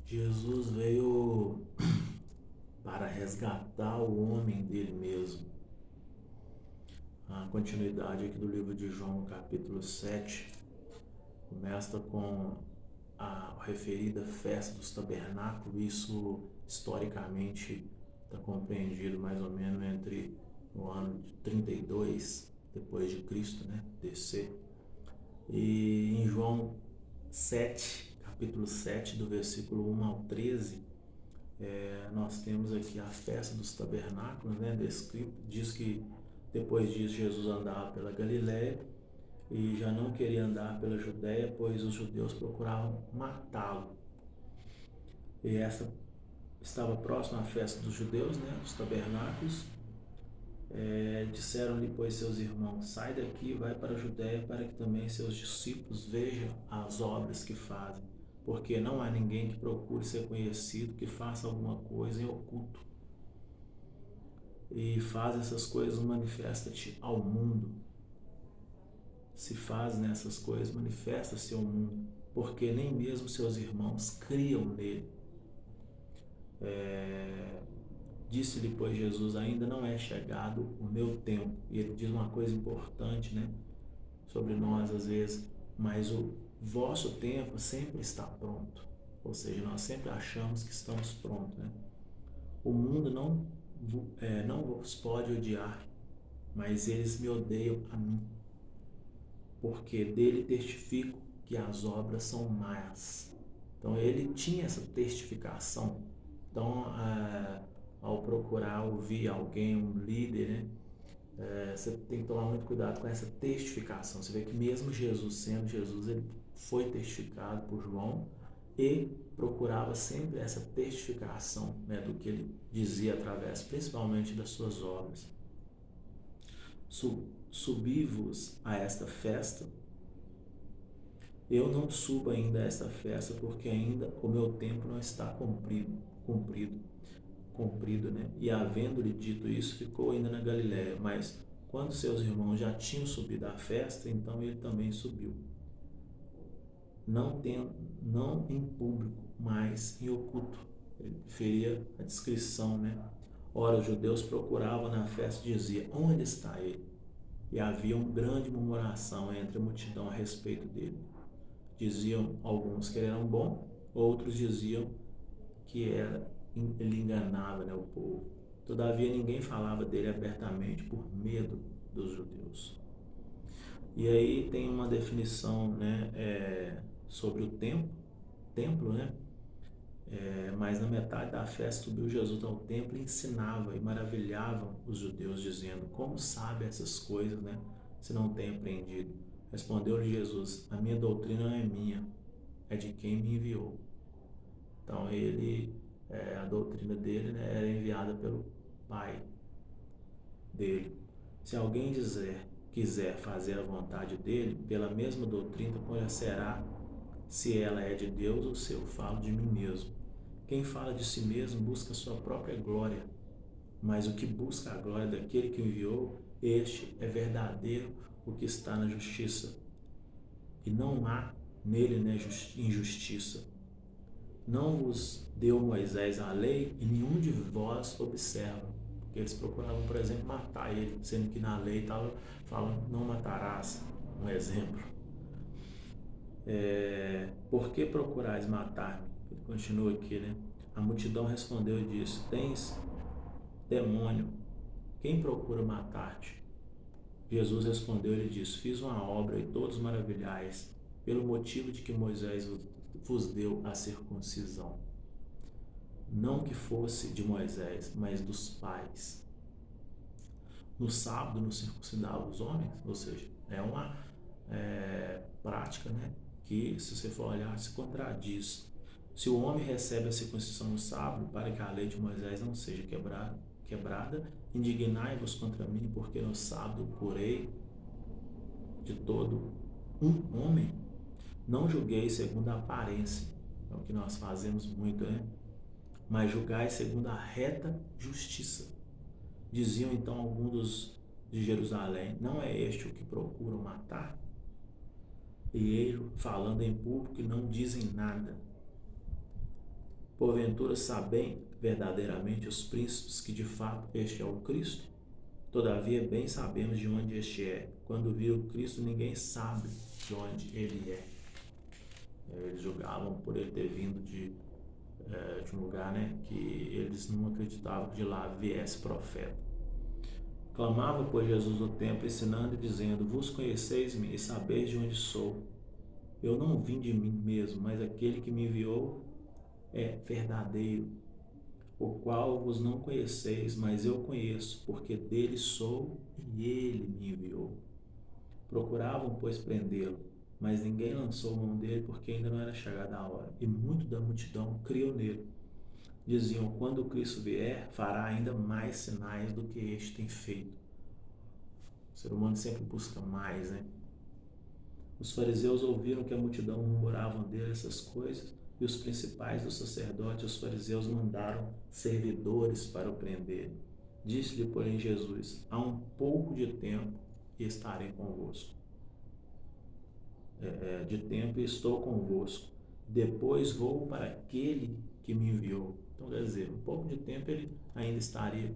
Jesus veio para resgatar o homem dele mesmo. A continuidade aqui do livro de João, no capítulo 7, começa com a referida festa dos tabernáculos. Isso historicamente está compreendido mais ou menos entre o ano de 32 depois de Cristo, né, DC. E em João 7, capítulo 7, do versículo 1 ao 13, nós temos aqui a festa dos tabernáculos, né, descrito. Diz que depois disso Jesus andava pela Galiléia e já não queria andar pela Judéia, pois os judeus procuravam matá-lo. E essa estava próxima à festa dos judeus, né, dos tabernáculos. Disseram-lhe, pois, seus irmãos: sai daqui e vai para a Judéia, para que também seus discípulos vejam as obras que fazem, porque não há ninguém que procure ser conhecido, que faça alguma coisa em oculto. E faz essas coisas, manifesta-te ao mundo. Se faz nessas coisas, manifesta-se ao mundo, porque nem mesmo seus irmãos criam nele. Disse-lhe, pois, Jesus: ainda não é chegado o meu tempo. E ele diz uma coisa importante, né, sobre nós às vezes: mas o vosso tempo sempre está pronto. Ou seja, nós sempre achamos que estamos prontos, né? O mundo não vos pode odiar, mas eles me odeiam a mim, porque dele testifico que as obras são más. Então ele tinha essa testificação. Então, ao procurar ouvir alguém, um líder, né, você tem que tomar muito cuidado com essa testificação. Você vê que mesmo Jesus, sendo Jesus, ele foi testificado por João e procurava sempre essa testificação, né, do que ele dizia através, principalmente, das suas obras. Subi-vos a esta festa. Eu não subo ainda a esta festa, porque ainda o meu tempo não está cumprido, né? E havendo-lhe dito isso, ficou ainda na Galiléia. Mas quando seus irmãos já tinham subido à festa, então ele também subiu. Não em público, mas em oculto. Ele preferia a discrição, né? Ora, os judeus procuravam na festa e diziam: onde está ele? E havia uma grande murmuração entre a multidão a respeito dele. Diziam alguns que ele era um bom, outros diziam que ele enganava, né, o povo. Todavia ninguém falava dele abertamente por medo dos judeus. E aí tem uma definição, né, sobre o templo, né? Mas na metade da festa subiu Jesus ao templo e ensinava, e maravilhavam os judeus, dizendo: como sabe essas coisas, né, se não tem aprendido? Respondeu-lhe Jesus: a minha doutrina não é minha, é de quem me enviou. Então a doutrina dele, né, era enviada pelo Pai dele. Se alguém quiser fazer a vontade dele, pela mesma doutrina conhecerá se ela é de Deus ou se eu falo de mim mesmo. Quem fala de si mesmo busca sua própria glória, mas o que busca a glória daquele que o enviou, este é verdadeiro, o que está na justiça. E não há nele, né, injustiça. Não vos deu Moisés a lei e nenhum de vós observa. Porque eles procuravam, por exemplo, matar ele, sendo que na lei estava falando: não matarás, um exemplo. Por que procurais matar-me? Ele continua aqui, né? A multidão respondeu e disse: tens demônio, quem procura matar-te? Jesus respondeu e lhe disse: fiz uma obra e todos maravilhais, pelo motivo de que Moisés vos deu a circuncisão. Não que fosse de Moisés, mas dos pais. No sábado não circuncidava os homens, ou seja, é uma prática, né, que, se você for olhar, se contradiz. Se o homem recebe a circuncisão no sábado, para que a lei de Moisés não seja quebrada, indignai-vos contra mim, porque no sábado curei de todo um homem. Não julguei segundo a aparência, é o que nós fazemos muito, né? Mas julgai segundo a reta justiça. Diziam então alguns de Jerusalém: não é este o que procuram matar? E ele, falando em público, não dizem nada. Porventura sabem verdadeiramente os príncipes que de fato este é o Cristo? Todavia bem sabemos de onde este é. Quando viram Cristo, ninguém sabe de onde ele é. Eles julgavam por ele ter vindo de um lugar, né, que eles não acreditavam que de lá viesse profeta. Clamava, pois, Jesus no templo, ensinando e dizendo: Vos conheceis-me e sabeis de onde sou. Eu não vim de mim mesmo, mas aquele que me enviou é verdadeiro, o qual vos não conheceis, mas eu conheço, porque dele sou e ele me enviou. Procuravam, pois, prendê-lo, mas ninguém lançou mão dele, porque ainda não era chegada a hora. E muito da multidão criou nele. Diziam: quando Cristo vier, fará ainda mais sinais do que este tem feito. O ser humano sempre busca mais, né? Os fariseus ouviram que a multidão murmurava dele essas coisas, e os principais dos sacerdotes e os fariseus mandaram servidores para o prender. Disse-lhe, porém, Jesus: há um pouco de tempo e estarei convosco. De tempo e estou convosco. Depois vou para aquele que me enviou. Então, quer dizer, um pouco de tempo ele ainda estaria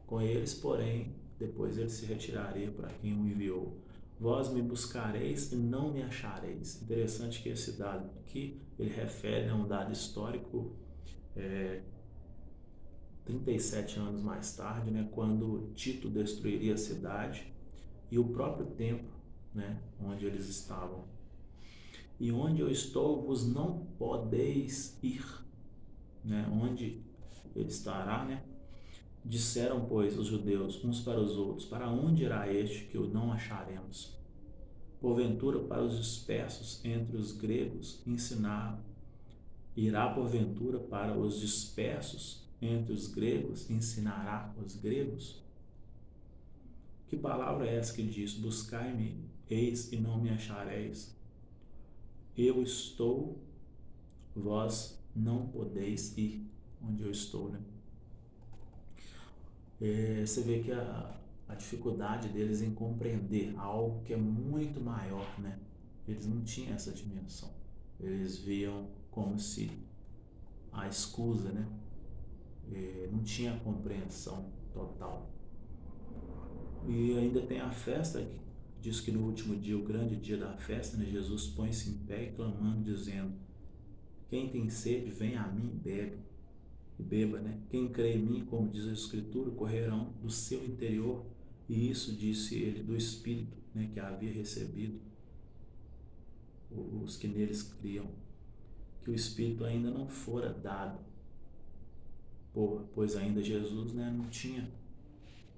com eles, porém, depois ele se retiraria para quem o enviou. Vós me buscareis e não me achareis. Interessante que esse dado aqui, ele refere a um dado histórico 37 anos mais tarde, né, quando Tito destruiria a cidade e o próprio templo, né, onde eles estavam. E onde eu estou, vos não podeis ir, né, onde ele estará, né? Disseram, pois, os judeus uns para os outros: para onde irá este que o não acharemos? Porventura para os dispersos entre os gregos ensinar? Irá porventura para os dispersos entre os gregos ensinará os gregos? Que palavra é essa que diz: buscai-me, eis e não me achareis? Eu estou, vós não podeis ir onde eu estou, né? Você vê que a dificuldade deles em compreender algo que é muito maior, né? Eles não tinham essa dimensão. Eles viam como se a escusa, né? Não tinha compreensão total. E ainda tem a festa, que diz que no último dia, o grande dia da festa, né, Jesus põe-se em pé e clamando, dizendo: quem tem sede, vem a mim e beba, né? Quem crê em mim, como diz a Escritura, correrão do seu interior. E isso disse ele do Espírito, né, que havia recebido os que neles criam, que o Espírito ainda não fora dado, pois ainda Jesus, né, não tinha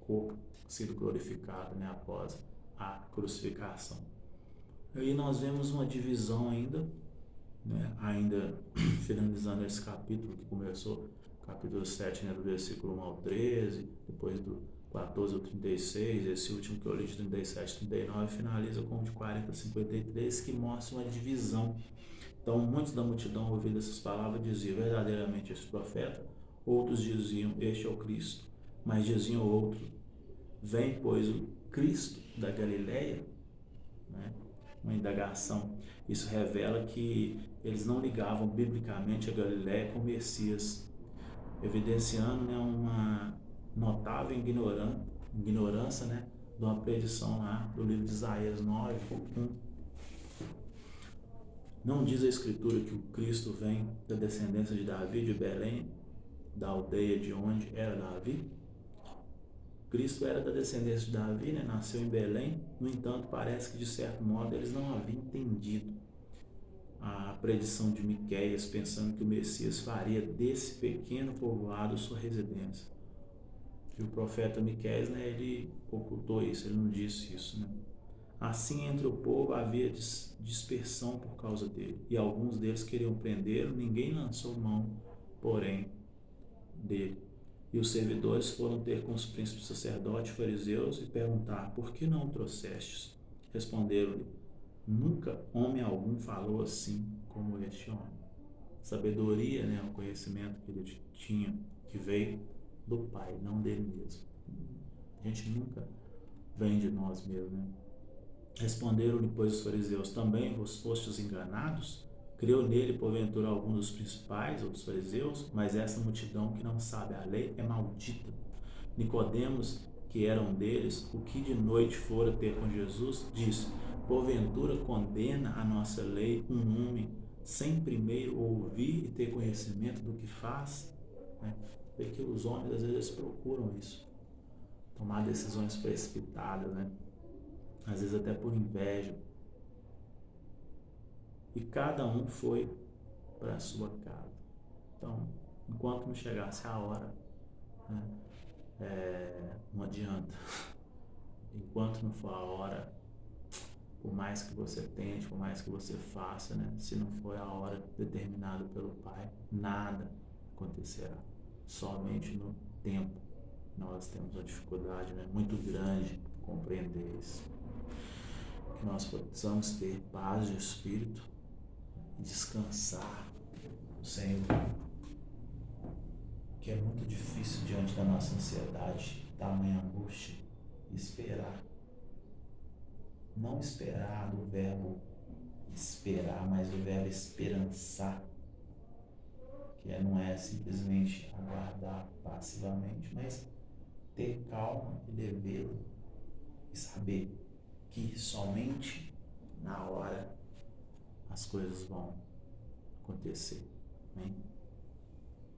corpo sido glorificado, né, após a crucificação. Aí nós vemos uma divisão ainda, né, ainda finalizando esse capítulo que começou, capítulo 7, né, do versículo 1 ao 13, depois do 14 ao 36, esse último que eu li de 37 a 39, finaliza com o de 40 a 53, que mostra uma divisão. Então, muitos da multidão, ouvindo essas palavras, diziam: verdadeiramente este profeta. Outros diziam: este é o Cristo. Mas diziam outros: vem, pois, o Cristo da Galileia? Né? Uma indagação. Isso revela que eles não ligavam biblicamente a Galileia com o Messias, evidenciando, né, uma notável ignorância, né, de uma predição lá do livro de Isaías 9:1. Não diz a Escritura que o Cristo vem da descendência de Davi, de Belém, da aldeia de onde era Davi? Cristo era da descendência de Davi, né? Nasceu em Belém. No entanto, parece que de certo modo eles não haviam entendido a predição de Miqueias, pensando que o Messias faria desse pequeno povoado sua residência. E o profeta Miqueias, né, ele ocultou isso, ele não disse isso, né? Assim, entre o povo havia dispersão por causa dele, e alguns deles queriam prendê-lo, ninguém lançou mão, porém, dele. E os servidores foram ter com os príncipes sacerdotes e fariseus e perguntar: por que não o trouxestes? Responderam-lhe: nunca homem algum falou assim como este homem. Sabedoria, né, o conhecimento que ele tinha, que veio do Pai, não dele mesmo. A gente nunca vem de nós mesmos, né? Responderam-lhe, pois, os fariseus: também vos fostes enganados? Creu nele, porventura, algum dos principais ou dos fariseus, mas essa multidão que não sabe a lei é maldita. Nicodemos, que era um deles, o que de noite fora ter com Jesus, disse: porventura condena a nossa lei um homem sem primeiro ouvir e ter conhecimento do que faz? Vê que os homens às vezes procuram isso, tomar decisões precipitadas, né? Às vezes até por inveja. E cada um foi para a sua casa. Então, enquanto não chegasse a hora, né, não adianta. Enquanto não for a hora, por mais que você tente, por mais que você faça, né, se não for a hora determinada pelo Pai, nada acontecerá. Somente no tempo nós temos uma dificuldade, né, muito grande de compreender isso. Que nós possamos ter paz de espírito e descansar no Senhor, que é muito difícil diante da nossa ansiedade, tamanha angústia, esperar. Não esperar do verbo esperar, mas do verbo esperançar, que não é simplesmente aguardar passivamente, mas ter calma e devê-lo e saber que somente na hora as coisas vão acontecer. Amém?